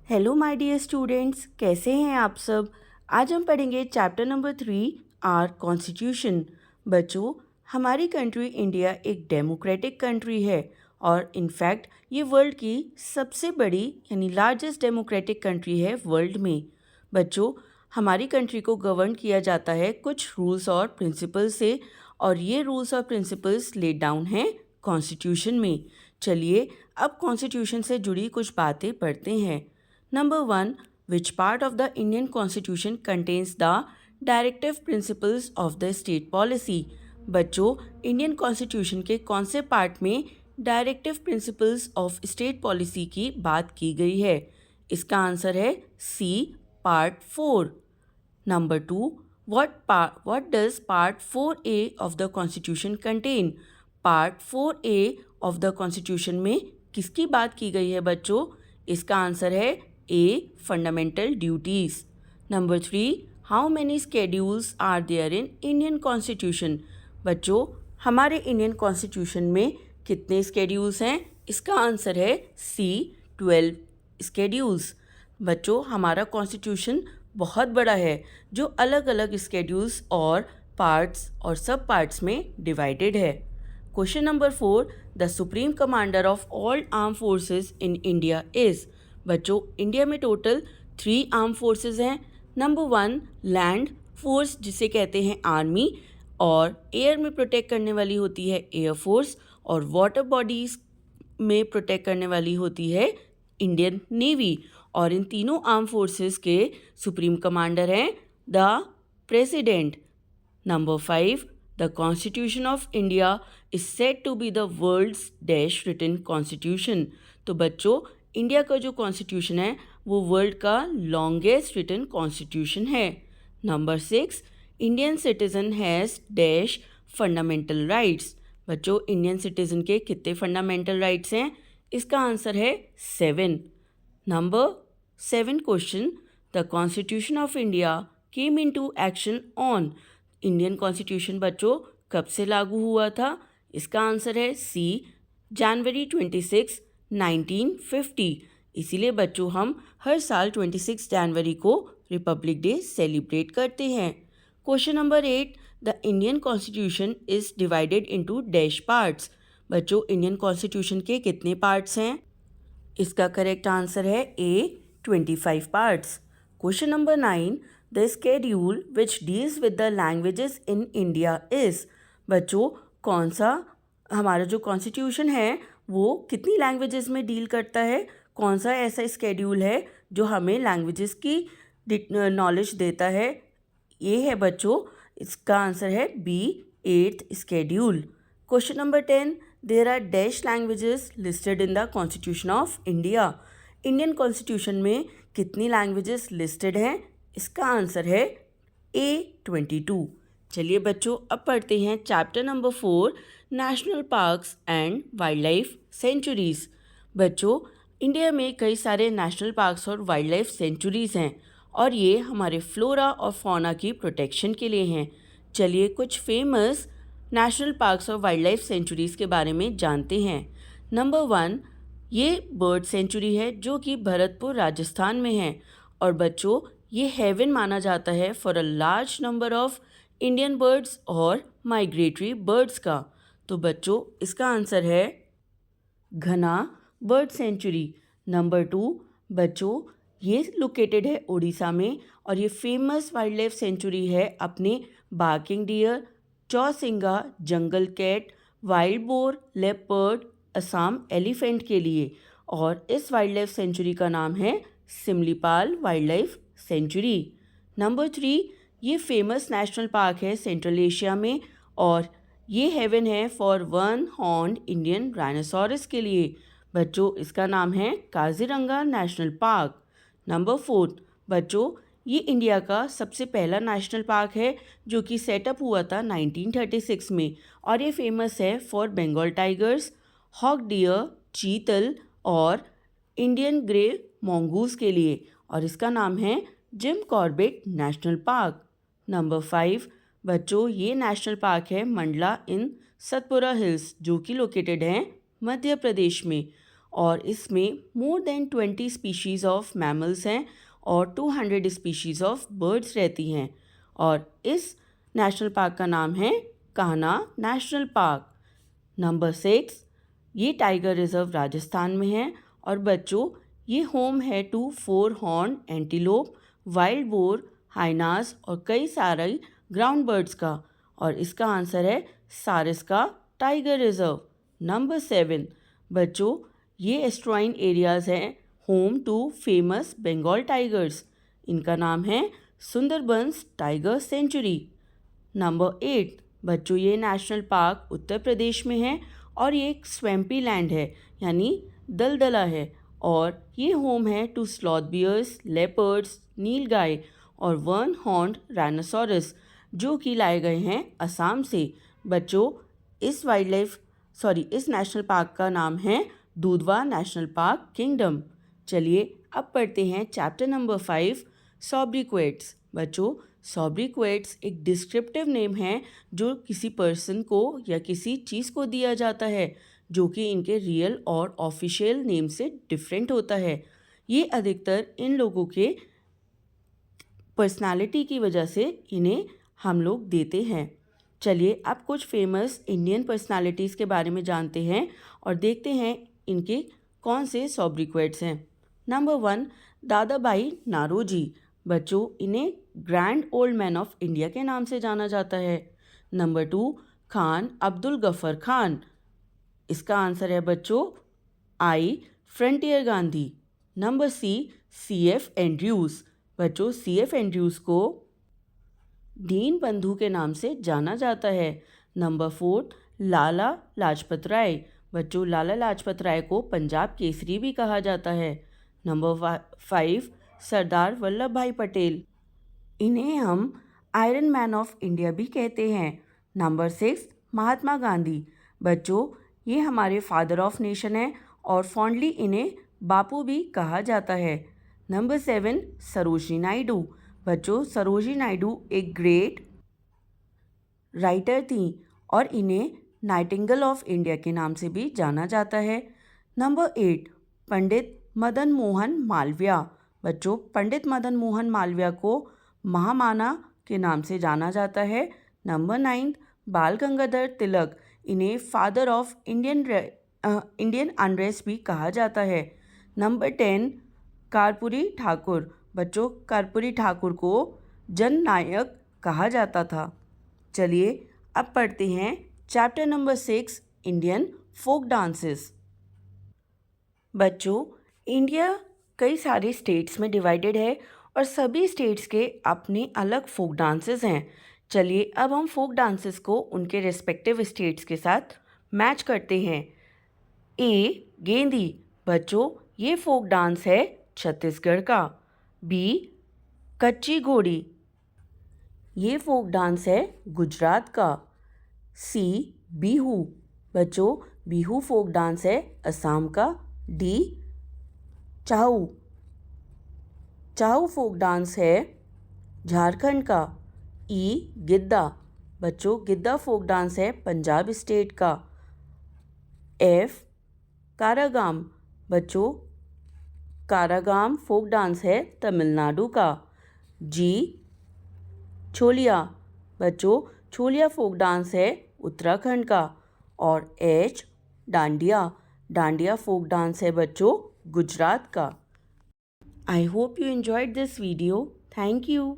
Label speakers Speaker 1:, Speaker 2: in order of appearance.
Speaker 1: Hello my dear students, कैसे हैं आप सब। आज हम पढ़ेंगे चैप्टर नंबर 3 आर कॉन्स्टिट्यूशन। बच्चों, हमारी कंट्री इंडिया एक डेमोक्रेटिक कंट्री है और इनफैक्ट ये वर्ल्ड की सबसे बड़ी यानी लार्जेस्ट डेमोक्रेटिक कंट्री है वर्ल्ड में। बच्चों, हमारी कंट्री को गवर्न किया जाता है कुछ रूल्स और प्रिंसिपल्स से और ये रूल्स और प्रिंसिपल्स लेड डाउन हैं कॉन्स्टिट्यूशन में। चलिए अब कॉन्स्टिट्यूशन से जुड़ी कुछ बातें पढ़ते हैं। Number 1. Which part of the Indian Constitution contains the directive principles of the state policy? बच्चों, इंडियन कॉन्स्टिट्यूशन के कौन से पार्ट में directive principles of state policy की बात की गई है? इसका आंसर है सी, part 4। Number 2. What does part 4A of the Constitution contain? Part 4A of the Constitution में किसकी बात की गई है बच्चों? इसका आंसर है A. Fundamental duties. Number 3. How many schedules are there in Indian Constitution? बच्चों, हमारे इंडियन कॉन्स्टिट्यूशन में कितने स्केड्यूल्स हैं? इसका आंसर है C. 12 स्केड्यूल्स। बच्चों, हमारा कॉन्स्टिट्यूशन बहुत बड़ा है जो अलग अलग स्केड्यूल्स और पार्ट्स और सब पार्ट्स में डिवाइडेड है। Question number 4. The supreme commander of all arm forces in India is. बच्चों, इंडिया में टोटल 3 आर्म फोर्सेस हैं। नंबर 1 लैंड फोर्स जिसे कहते हैं आर्मी और एयर में प्रोटेक्ट करने वाली होती है एयर फोर्स और वाटर बॉडीज में प्रोटेक्ट करने वाली होती है इंडियन नेवी। और इन तीनों आर्म फोर्सेस के सुप्रीम कमांडर हैं the president. Number 5 the constitution of India is said to be the world's dash written constitution. तो बच्चों, इंडिया का जो कॉन्स्टिट्यूशन है वो वर्ल्ड का लॉन्गेस्ट रिटन कॉन्स्टिट्यूशन है। Number 6 Indian citizen has dash fundamental rights. बच्चों, इंडियन सिटीजन के कितने फंडामेंटल राइट्स हैं? इसका आंसर है 7। Number 7 question the constitution of India came into action on. Indian constitution बच्चों कब से लागू हुआ था? इसका आंसर है सी, जनवरी 26, 1950। इसीलिए बच्चों हम हर साल 26 जनवरी को रिपब्लिक डे सेलिब्रेट करते हैं। Question number 8 the Indian constitution is divided into dash parts. बच्चों, इंडियन कॉन्स्टिट्यूशन के कितने पार्ट्स हैं? इसका करेक्ट आंसर है ए, 25 parts. Question number 9 the schedule which deals with the languages in India is. बच्चों, कौन सा हमारा जो कॉन्स्टिट्यूशन है वो कितनी लैंग्वेजेस में डील करता है? कौन सा ऐसा स्केड्यूल है जो हमें लैंग्वेजेस की नॉलेज देता है? ये है बच्चों, इसका आंसर है B, 8th schedule. Question number 10 there are dash languages listed in the constitution of India. Indian constitution में कितनी लैंग्वेजेस लिस्टेड हैं? इसका आंसर है ए, 22। चलिए बच्चों, अब पढ़ते हैं chapter number 4 national parks and wild life centuries. बच्चों, इंडिया में कई सारे नेशनल पार्क्स और वाइल्ड लाइफ सेंचुरीज़ हैं और ये हमारे फ्लोरा और फौना की प्रोटेक्शन के लिए हैं। चलिए कुछ फेमस नेशनल पार्क्स और वाइल्ड लाइफ सेंचुरीज़ के बारे में जानते हैं। नंबर 1 ये बर्ड सेंचुरी है जो कि भरतपुर राजस्थान में है और बच्चों ये हेवन माना जाता है for a large number of Indian birds और माइग्रेटरी बर्ड्स का। तो बच्चों, इसका आंसर है घना बर्ड सेंचुरी। नंबर 2 बच्चों, ये लोकेटेड है उड़ीसा में और ये फेमस वाइल्ड लाइफ सेंचुरी है अपने बार्किंग डियर, चौसिंगा, jungle cat, wild boar, leopard, Assam elephant के लिए। और इस वाइल्ड लाइफ सेंचुरी का नाम है Similipal wild life sanctuary. Number 3 ये फेमस नेशनल पार्क है सेंट्रल एशिया में और ये हेवन है for one horned Indian rhinoceros के लिए। बच्चों, इसका नाम है काजीरंगा नेशनल पार्क। नंबर 4 बच्चों, ये इंडिया का सबसे पहला नेशनल पार्क है जो कि सेटअप हुआ था 1936 में और ये फेमस है for Bengal tigers, hog deer, chital और इंडियन ग्रे मोंगूस के लिए और इसका नाम है Jim Corbett national park. Number 5 बच्चों, ये नेशनल पार्क है मंडला इन सतपुरा हिल्स जो कि लोकेटेड है मध्य प्रदेश में और इसमें more than 20 species of mammals हैं और 200 स्पीशीज़ ऑफ बर्ड्स रहती हैं। और इस नेशनल पार्क का नाम है कान्हा नेशनल पार्क। नंबर 6, ये टाइगर रिजर्व राजस्थान में है और बच्चों ये होम है to 4 horn antelope, wild boar, hyenas और कई सारे ग्राउंड बर्ड्स का। और इसका आंसर है सारिस्का टाइगर रिजर्व। नंबर 7, बच्चों ये एस्ट्रॉइन एरियाज़ हैं home to famous Bengal tigers. इनका नाम है सुंदरबंस टाइगर सेंचुरी। नंबर 8, बच्चों ये नेशनल पार्क उत्तर प्रदेश में है और ये एक स्वैम्पी लैंड है यानी दलदला है और ये होम है टू स्लॉथ बियर्स, लेपर्ड्स, नीलगाय और वन हॉर्न्ड राइनोसोरस जो कि लाए गए हैं असम से। बच्चों इस इस नेशनल पार्क का नाम है दूधवा नेशनल पार्क किंगडम। चलिए अब पढ़ते हैं चैप्टर नंबर 5 सॉब्रिक्वेट्स। बच्चों सॉब्रिक्वेट्स एक डिस्क्रिप्टिव नेम है जो किसी पर्सन को या किसी चीज़ को दिया जाता है जो कि इनके रियल और ऑफिशियल नेम से डिफरेंट होता है। ये अधिकतर इन लोगों के पर्सनालिटी की वजह से इन्हें हम लोग देते हैं। चलिए अब कुछ फेमस इंडियन पर्सनालिटीज़ के बारे में जानते हैं और देखते हैं इनके कौन से सॉब्रिक्वेट्स हैं। नंबर 1, दादा भाई नारोजी। बच्चों इन्हें grand old man of India के नाम से जाना जाता है। नंबर 2, खान अब्दुल गफर खान। इसका आंसर है बच्चों आई, frontier Gandhi. Number C F Andrews. बच्चों सी एफ एंड्रयूज़ को दीन बंधु के नाम से जाना जाता है। नंबर 4, लाला लाजपत राय। बच्चों लाला लाजपत राय को पंजाब केसरी भी कहा जाता है। नंबर 5, सरदार वल्लभ भाई पटेल। इन्हें हम आयरन मैन ऑफ इंडिया भी कहते हैं। नंबर 6, महात्मा गांधी। बच्चों ये हमारे फादर ऑफ नेशन है और फॉन्डली इन्हें बापू भी कहा जाता है। नंबर 7, सरोजिनी नायडू। बच्चों सरोजिनी नायडू एक ग्रेट राइटर थी और इन्हें नाइटिंगेल ऑफ इंडिया के नाम से भी जाना जाता है। नंबर 8, पंडित मदन मोहन मालवीय। बच्चों पंडित मदन मोहन मालवीय को महामाना के नाम से जाना जाता है। नंबर 9, बाल गंगाधर तिलक। इन्हें फादर ऑफ इंडियन अनरेस्ट भी कहा जाता है। नंबर 10, कर्पूरी ठाकुर। बच्चों कर्पूरी ठाकुर को जननायक कहा जाता था। चलिए अब पढ़ते हैं chapter number 6 Indian folk dances. बच्चों इंडिया कई सारे स्टेट्स में डिवाइडेड है और सभी स्टेट्स के अपने अलग फोक डांसेस हैं। चलिए अब हम फोक डांसेस को उनके रिस्पेक्टिव स्टेट्स के साथ मैच करते हैं। ए गेंदी। बच्चों ये फोक डांस है छत्तीसगढ़ का। बी कच्ची घोड़ी। ये फोक डांस है गुजरात का। सी बिहू। बच्चों बिहू फोक डांस है असम का। डी चाऊ। चाऊ फोक डांस है झारखंड का। ई गिद्दा। बच्चों गिद्दा फोक डांस है पंजाब स्टेट का। एफ कारागाम। बच्चों कारागाम फोक डांस है तमिलनाडु का। जी छोलिया। बच्चों छोलिया फोक डांस है उत्तराखंड का। और H Dandiya. Dandiya folk dance है बच्चों गुजरात का। I hope you enjoyed this video. Thank you.